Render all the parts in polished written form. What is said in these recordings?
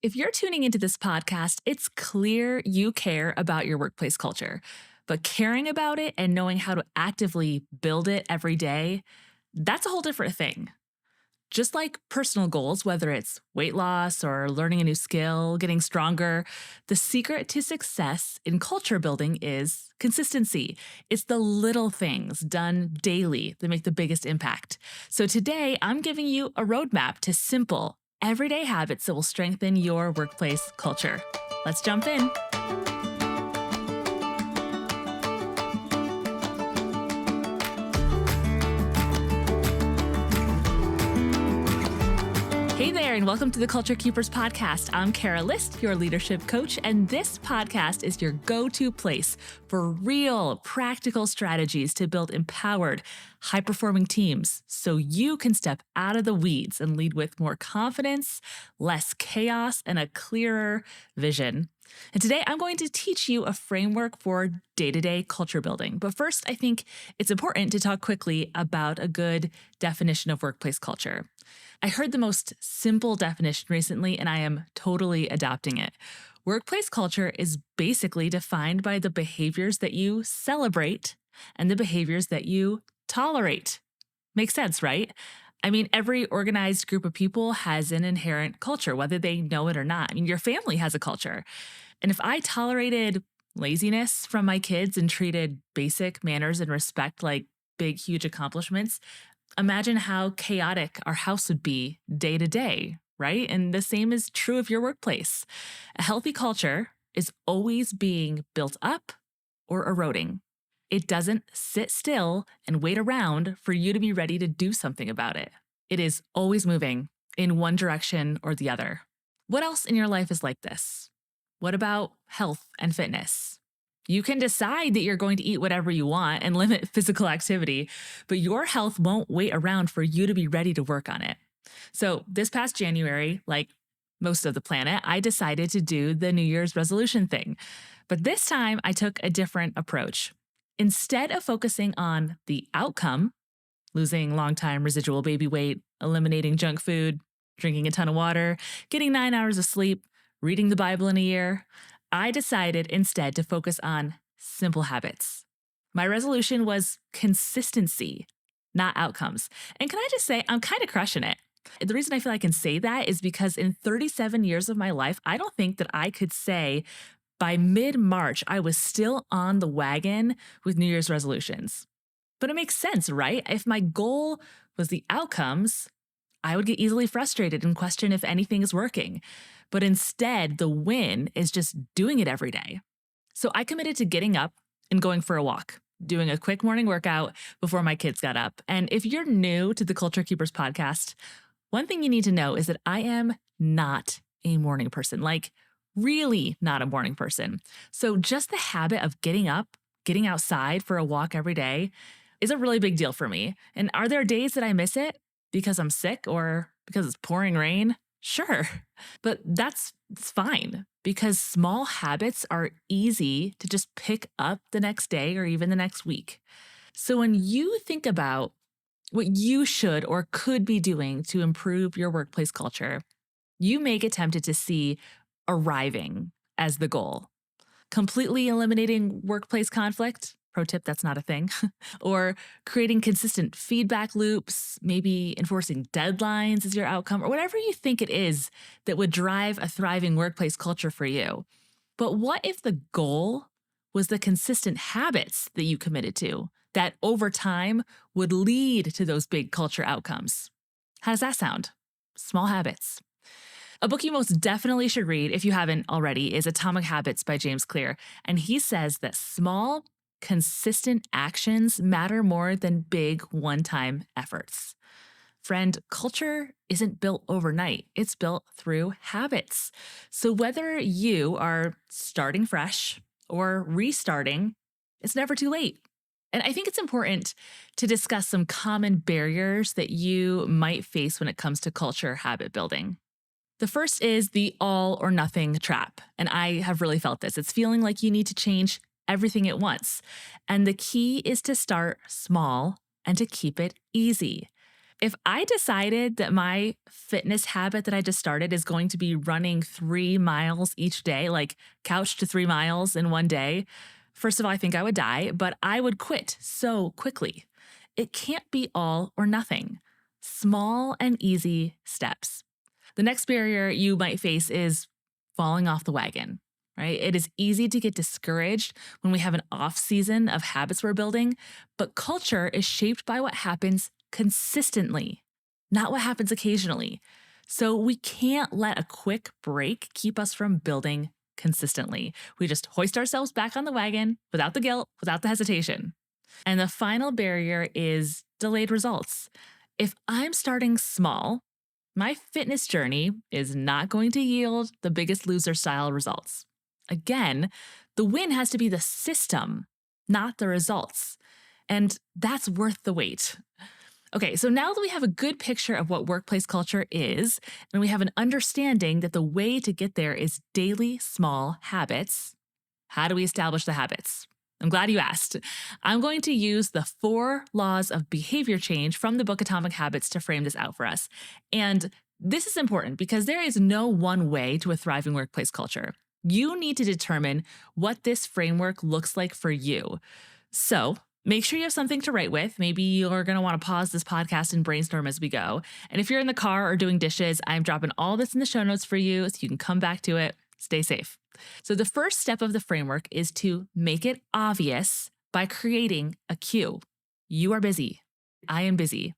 If you're tuning into this podcast, it's clear you care about your workplace culture, but caring about it and knowing how to actively build it every day, that's a whole different thing. Just like personal goals, whether it's weight loss or learning a new skill, getting stronger, the secret to success in culture building is consistency. It's the little things done daily that make the biggest impact. So today, I'm giving you a roadmap to simple, everyday habits that will strengthen your workplace culture. Let's jump in. Hey there, and welcome to the Culture Keepers podcast. I'm Kara List, your leadership coach, and this podcast is your go-to place for real, practical strategies to build empowered, high-performing teams so you can step out of the weeds and lead with more confidence, less chaos, and a clearer vision. And today I'm going to teach you a framework for day-to-day culture building. But first, I think it's important to talk quickly about a good definition of workplace culture. I heard the most simple definition recently, and I am totally adopting it. Workplace culture is basically defined by the behaviors that you celebrate and the behaviors that you tolerate. Makes sense, right? I mean, every organized group of people has an inherent culture, whether they know it or not. I mean, your family has a culture. And if I tolerated laziness from my kids and treated basic manners and respect like big, huge accomplishments, imagine how chaotic our house would be day to day, right? And the same is true of your workplace. A healthy culture is always being built up or eroding. It doesn't sit still and wait around for you to be ready to do something about it. It is always moving in one direction or the other. What else in your life is like this? What about health and fitness? You can decide that you're going to eat whatever you want and limit physical activity, but your health won't wait around for you to be ready to work on it. So this past January, like most of the planet, I decided to do the New Year's resolution thing. But this time I took a different approach. Instead of focusing on the outcome, losing long-time residual baby weight, eliminating junk food, drinking a ton of water, getting 9 hours of sleep, reading the Bible in a year, I decided instead to focus on simple habits. My resolution was consistency, not outcomes. And can I just say, I'm kind of crushing it. The reason I feel I can say that is because in 37 years of my life, I don't think that I could say by mid-March, I was still on the wagon with New Year's resolutions. But it makes sense, right? If my goal was the outcomes, I would get easily frustrated and question if anything is working. But instead, the win is just doing it every day. So I committed to getting up and going for a walk, doing a quick morning workout before my kids got up. And if you're new to the Culture Keepers podcast, one thing you need to know is that I am not a morning person, like really not a morning person. So just the habit of getting up, getting outside for a walk every day is a really big deal for me. And are there days that I miss it because I'm sick or because it's pouring rain? Sure, but that's fine because small habits are easy to just pick up the next day or even the next week. So when you think about what you should or could be doing to improve your workplace culture, you may get tempted to see arriving as the goal. Completely eliminating workplace conflict, pro tip, that's not a thing, or creating consistent feedback loops, maybe enforcing deadlines as your outcome, or whatever you think it is that would drive a thriving workplace culture for you. But what if the goal was the consistent habits that you committed to that over time would lead to those big culture outcomes? How does that sound? Small habits. A book you most definitely should read, if you haven't already, is Atomic Habits by James Clear. And he says that small, consistent actions matter more than big one-time efforts. Friend, culture isn't built overnight. It's built through habits. So whether you are starting fresh or restarting, it's never too late. And I think it's important to discuss some common barriers that you might face when it comes to culture habit building. The first is the all or nothing trap. And I have really felt this. It's feeling like you need to change everything at once. And the key is to start small and to keep it easy. If I decided that my fitness habit that I just started is going to be running 3 miles each day, like couch to 3 miles in one day, first of all, I think I would die, but I would quit so quickly. It can't be all or nothing. Small and easy steps. The next barrier you might face is falling off the wagon, right? It is easy to get discouraged when we have an off season of habits we're building, but culture is shaped by what happens consistently, not what happens occasionally. So we can't let a quick break keep us from building consistently. We just hoist ourselves back on the wagon without the guilt, without the hesitation. And the final barrier is delayed results. If I'm starting small, my fitness journey is not going to yield the biggest loser style results. Again, the win has to be the system, not the results. And that's worth the wait. Okay, so now that we have a good picture of what workplace culture is, and we have an understanding that the way to get there is daily small habits, how do we establish the habits? I'm glad you asked. I'm going to use the 4 laws of behavior change from the book Atomic Habits to frame this out for us. And this is important because there is no one way to a thriving workplace culture. You need to determine what this framework looks like for you. So, make sure you have something to write with. Maybe you're going to want to pause this podcast and brainstorm as we go. And if you're in the car or doing dishes, I'm dropping all this in the show notes for you so you can come back to it. Stay safe. So, the first step of the framework is to make it obvious by creating a cue. You are busy. I am busy.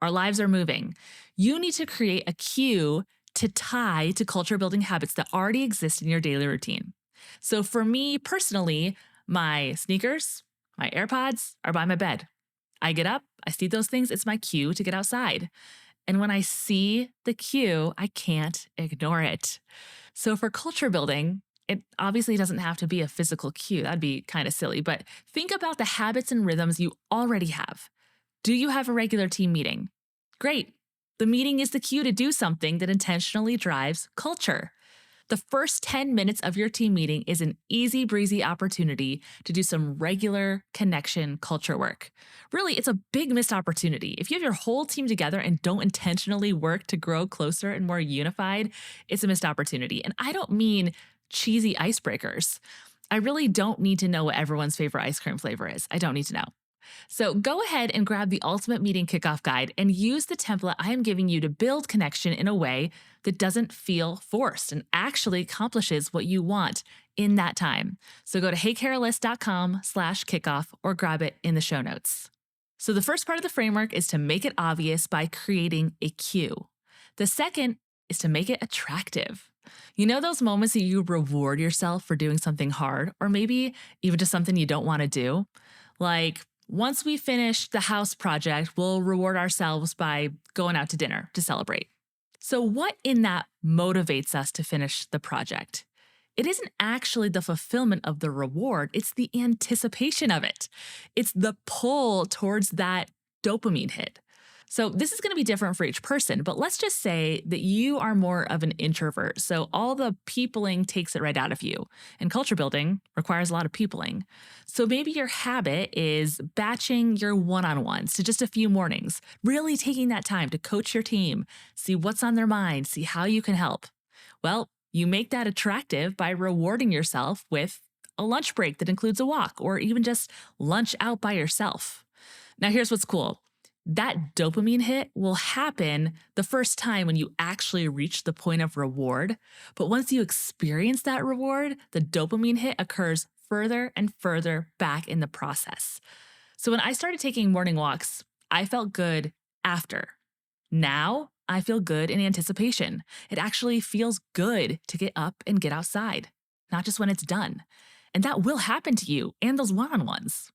Our lives are moving. You need to create a cue to tie to culture building habits that already exist in your daily routine. So, for me personally, my sneakers, my AirPods are by my bed. I get up, I see those things, it's my cue to get outside. And when I see the cue, I can't ignore it. So for culture building, it obviously doesn't have to be a physical cue. That'd be kind of silly, but think about the habits and rhythms you already have. Do you have a regular team meeting? Great. The meeting is the cue to do something that intentionally drives culture. The first 10 minutes of your team meeting is an easy breezy opportunity to do some regular connection culture work. Really, it's a big missed opportunity. If you have your whole team together and don't intentionally work to grow closer and more unified, it's a missed opportunity. And I don't mean cheesy icebreakers. I really don't need to know what everyone's favorite ice cream flavor is. I don't need to know. So go ahead and grab the Ultimate Meeting Kickoff Guide and use the template I am giving you to build connection in a way that doesn't feel forced and actually accomplishes what you want in that time. So go to heycarolist.com/kickoff or grab it in the show notes. So the first part of the framework is to make it obvious by creating a cue. The second is to make it attractive. You know those moments that you reward yourself for doing something hard, or maybe even just something you don't want to do? Like, once we finish the house project, we'll reward ourselves by going out to dinner to celebrate. So, what in that motivates us to finish the project? It isn't actually the fulfillment of the reward, it's the anticipation of it. It's the pull towards that dopamine hit. So, this is going to be different for each person, but let's just say that you are more of an introvert. So, all the peopling takes it right out of you. And culture building requires a lot of peopling. So, maybe your habit is batching your one on ones to just a few mornings, really taking that time to coach your team, see what's on their mind, see how you can help. Well, you make that attractive by rewarding yourself with a lunch break that includes a walk or even just lunch out by yourself. Now, here's what's cool. That dopamine hit will happen the first time when you actually reach the point of reward. But once you experience that reward, the dopamine hit occurs further and further back in the process. So when I started taking morning walks, I felt good after. Now I feel good in anticipation. It actually feels good to get up and get outside, not just when it's done. And that will happen to you and those one-on-ones.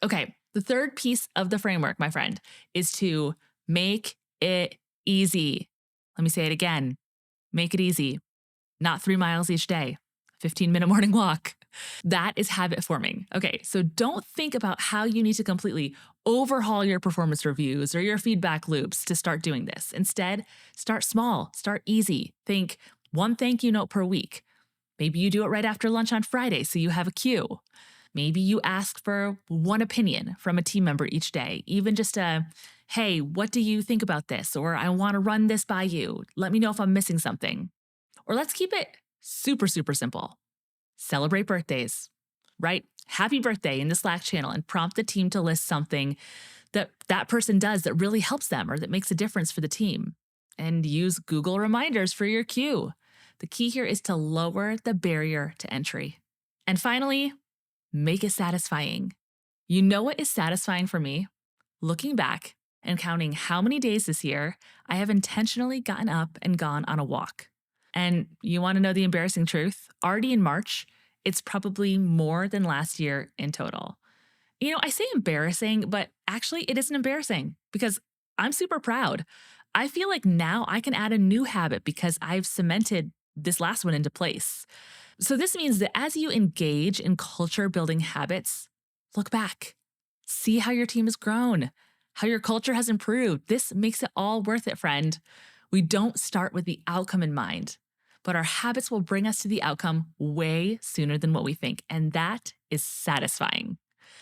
Okay, the third piece of the framework, my friend, is to make it easy. Let me say it again. Make it easy. Not 3 miles each day, 15-minute morning walk. That is habit forming. Okay, so don't think about how you need to completely overhaul your performance reviews or your feedback loops to start doing this. Instead, start small, start easy. Think 1 thank you note per week. Maybe you do it right after lunch on Friday so you have a cue. Maybe you ask for 1 opinion from a team member each day, even just a, Hey, what do you think about this? Or I want to run this by you. Let me know if I'm missing something. Or let's keep it super, super simple. Celebrate birthdays, right? Happy birthday in the Slack channel and prompt the team to list something that that person does that really helps them or that makes a difference for the team. And use Google reminders for your queue. The key here is to lower the barrier to entry. And finally, make it satisfying. You know what is satisfying for me? Looking back and counting how many days this year I have intentionally gotten up and gone on a walk. And you want to know the embarrassing truth? Already in March, it's probably more than last year in total. I say embarrassing, but actually it isn't embarrassing because I'm super proud. I feel like now I can add a new habit because I've cemented this last one into place. So this means that as you engage in culture building habits, look back, see how your team has grown, how your culture has improved. This makes it all worth it, friend. We don't start with the outcome in mind, but our habits will bring us to the outcome way sooner than what we think. And that is satisfying.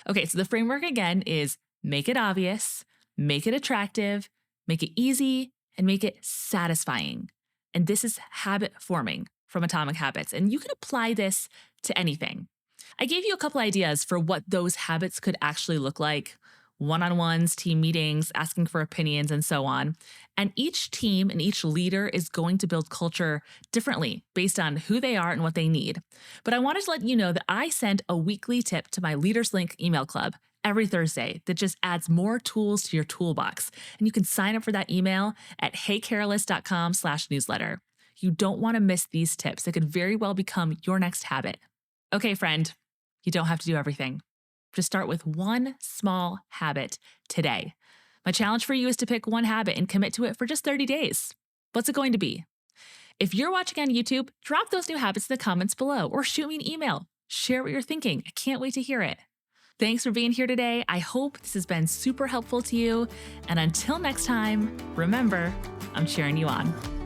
Okay, so the framework again is make it obvious, make it attractive, make it easy, and make it satisfying. And this is habit forming from Atomic Habits. And you can apply this to anything. I gave you a couple ideas for what those habits could actually look like: one-on-ones, team meetings, asking for opinions, and so on. And each team and each leader is going to build culture differently based on who they are and what they need. But I wanted to let you know that I send a weekly tip to my Leaders Link email club every Thursday that just adds more tools to your toolbox. And you can sign up for that email at heycarolist.com/newsletter. You don't want to miss these tips that could very well become your next habit. Okay, friend, you don't have to do everything. Just start with one small habit today. My challenge for you is to pick one habit and commit to it for just 30 days. What's it going to be? If you're watching on YouTube, drop those new habits in the comments below or shoot me an email. Share what you're thinking. I can't wait to hear it. Thanks for being here today. I hope this has been super helpful to you. And until next time, remember, I'm cheering you on.